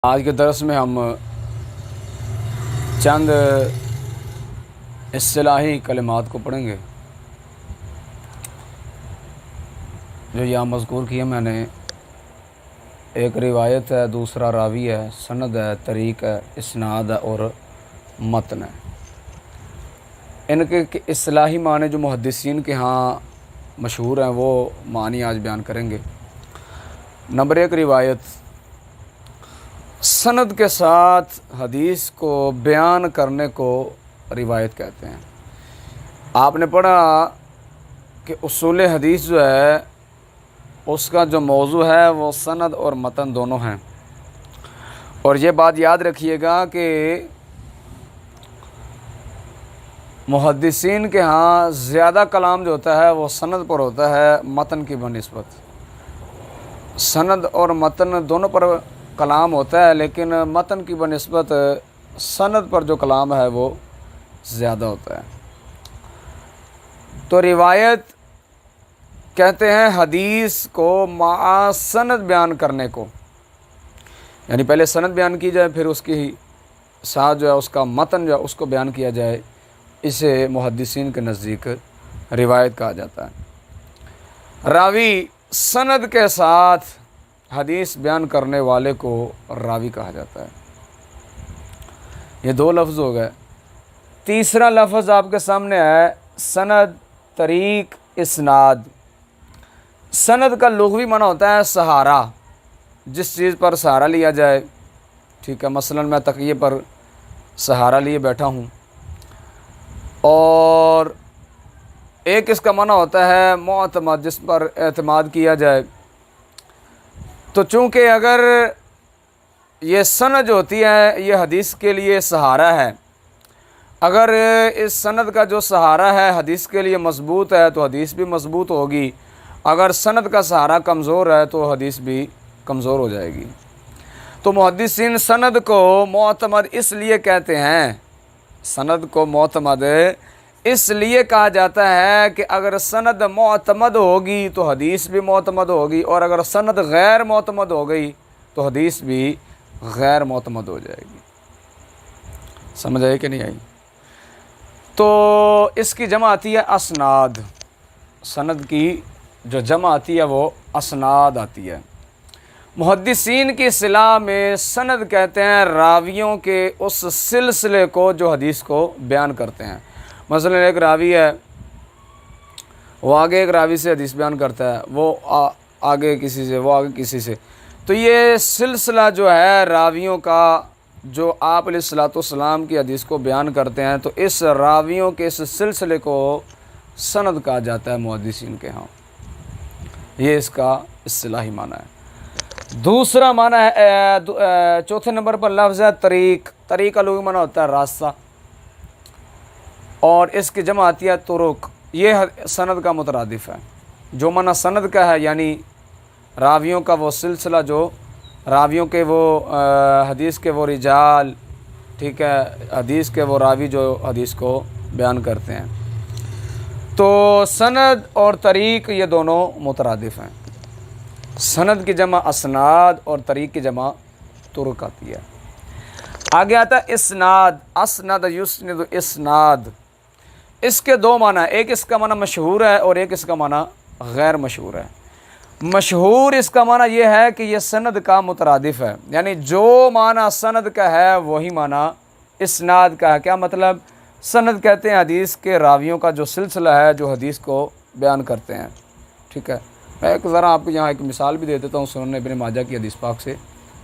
آج کے درس میں ہم چند اصطلاحی کلمات کو پڑھیں گے جو یہاں مذکور کیا میں نے۔ ایک روایت ہے، دوسرا راوی ہے، سند ہے، طریق ہے، اسناد ہے اور متن ہے۔ ان کے اصطلاحی معنی جو محدثین کے ہاں مشہور ہیں وہ معنی آج بیان کریں گے۔ نمبر 1، روایت۔ سند کے ساتھ حدیث کو بیان کرنے کو روایت کہتے ہیں۔ آپ نے پڑھا کہ اصول حدیث جو ہے اس کا جو موضوع ہے وہ سند اور متن دونوں ہیں، اور یہ بات یاد رکھیے گا کہ محدثین کے ہاں زیادہ کلام جو ہوتا ہے وہ سند پر ہوتا ہے متن کی بنسبت۔ سند اور متن دونوں پر کلام ہوتا ہے، لیکن متن کی بنسبت سند پر جو کلام ہے وہ زیادہ ہوتا ہے۔ تو روایت کہتے ہیں حدیث کو مع سند بیان کرنے کو، یعنی پہلے سند بیان کی جائے پھر اس کی ساتھ جو ہے اس کا متن جو ہے اس کو بیان کیا جائے، اسے محدثین کے نزدیک روایت کہا جاتا ہے۔ راوی سند کے ساتھ حدیث بیان کرنے والے کو راوی کہا جاتا ہے۔ یہ 2 لفظ ہو گئے۔ تیسرا لفظ آپ کے سامنے ہے سند، طریق، اسناد۔ سند کا لغوی معنی ہوتا ہے سہارا، جس چیز پر سہارا لیا جائے، ٹھیک ہے، مثلا میں تکیے پر سہارا لیے بیٹھا ہوں۔ اور ایک اس کا معنی ہوتا ہے معتمد، جس پر اعتماد کیا جائے۔ تو چونکہ اگر یہ سند جو ہوتی ہے یہ حدیث کے لیے سہارا ہے، اگر اس سند کا جو سہارا ہے حدیث کے لیے مضبوط ہے تو حدیث بھی مضبوط ہوگی، اگر سند کا سہارا کمزور ہے تو حدیث بھی کمزور ہو جائے گی۔ تو محدثین سند کو معتمد اس لیے کہتے ہیں، سند کو معتمد اس لیے کہا جاتا ہے کہ اگر سند معتمد ہوگی تو حدیث بھی معتمد ہوگی، اور اگر سند غیر معتمد ہو گئی تو حدیث بھی غیر معتمد ہو جائے گی۔ سمجھ آئی کہ نہیں آئی؟ تو اس کی جمع آتی ہے اسناد۔ سند کی جو جمع آتی ہے وہ اسناد آتی ہے۔ محدثین کی اصطلاح میں سند کہتے ہیں راویوں کے اس سلسلے کو جو حدیث کو بیان کرتے ہیں۔ مثلا ایک راوی ہے، وہ آگے ایک راوی سے حدیث بیان کرتا ہے، وہ آگے کسی سے، وہ آگے کسی سے۔ تو یہ سلسلہ جو ہے راویوں کا جو آپ علیہ الصلوۃ والسلام کی حدیث کو بیان کرتے ہیں، تو اس راویوں کے اس سلسلے کو سند کہا جاتا ہے محدثین کے ہاں۔ یہ اس کا اصطلاحی معنی ہے۔ دوسرا معنی ہے، چوتھے نمبر پر لفظ ہے طریق۔ طریق کا لغوی معنی ہوتا ہے راستہ، اور اس کی جمع آتی ہے طرق۔ یہ سند کا مترادف ہے۔ جو معنی سند کا ہے یعنی راویوں کا وہ سلسلہ، جو راویوں کے وہ حدیث کے وہ رجال، ٹھیک ہے، حدیث کے وہ راوی جو حدیث کو بیان کرتے ہیں۔ تو سند اور طریق یہ دونوں مترادف ہیں۔ سند کی جمع اسناد اور طریق کی جمع طرق آتی ہے۔ آگے آتا ہے اسناد۔ اسند یسند اسناد۔ اس کے 2 معنی، ایک اس کا معنی مشہور ہے اور ایک اس کا معنی غیر مشہور ہے۔ مشہور اس کا معنی یہ ہے کہ یہ سند کا مترادف ہے، یعنی جو معنی سند کا ہے وہی معنی اسناد کا ہے۔ کیا مطلب؟ سند کہتے ہیں حدیث کے راویوں کا جو سلسلہ ہے جو حدیث کو بیان کرتے ہیں، ٹھیک ہے۔ میں ذرا آپ کو یہاں ایک مثال بھی دے دیتا ہوں سنن ابن ماجہ کی حدیث پاک سے،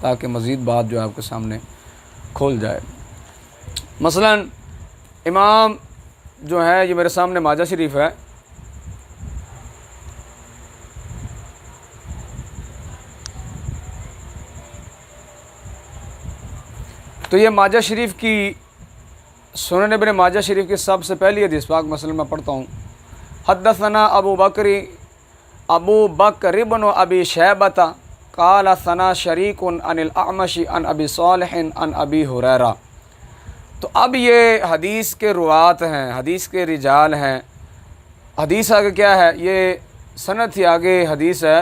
تاکہ مزید بات جو ہے آپ کے سامنے کھول جائے۔ مثلا امام جو ہے، یہ میرے سامنے ماجہ شریف ہے، تو یہ ماجہ شریف کی سنن ابن ماجہ شریف کی سب سے پہلی حدیث پاک مثلا میں پڑھتا ہوں۔ حدثنا ابو بکر ابن ابی شیبۃ قال ثنا شریک عن الاعمش عن ابی صالح عن ابی ہریرہ۔ تو اب یہ حدیث کے روات ہیں، حدیث کے رجال ہیں۔ حدیث آگے کیا ہے؟ یہ سند تھی، آگے حدیث ہے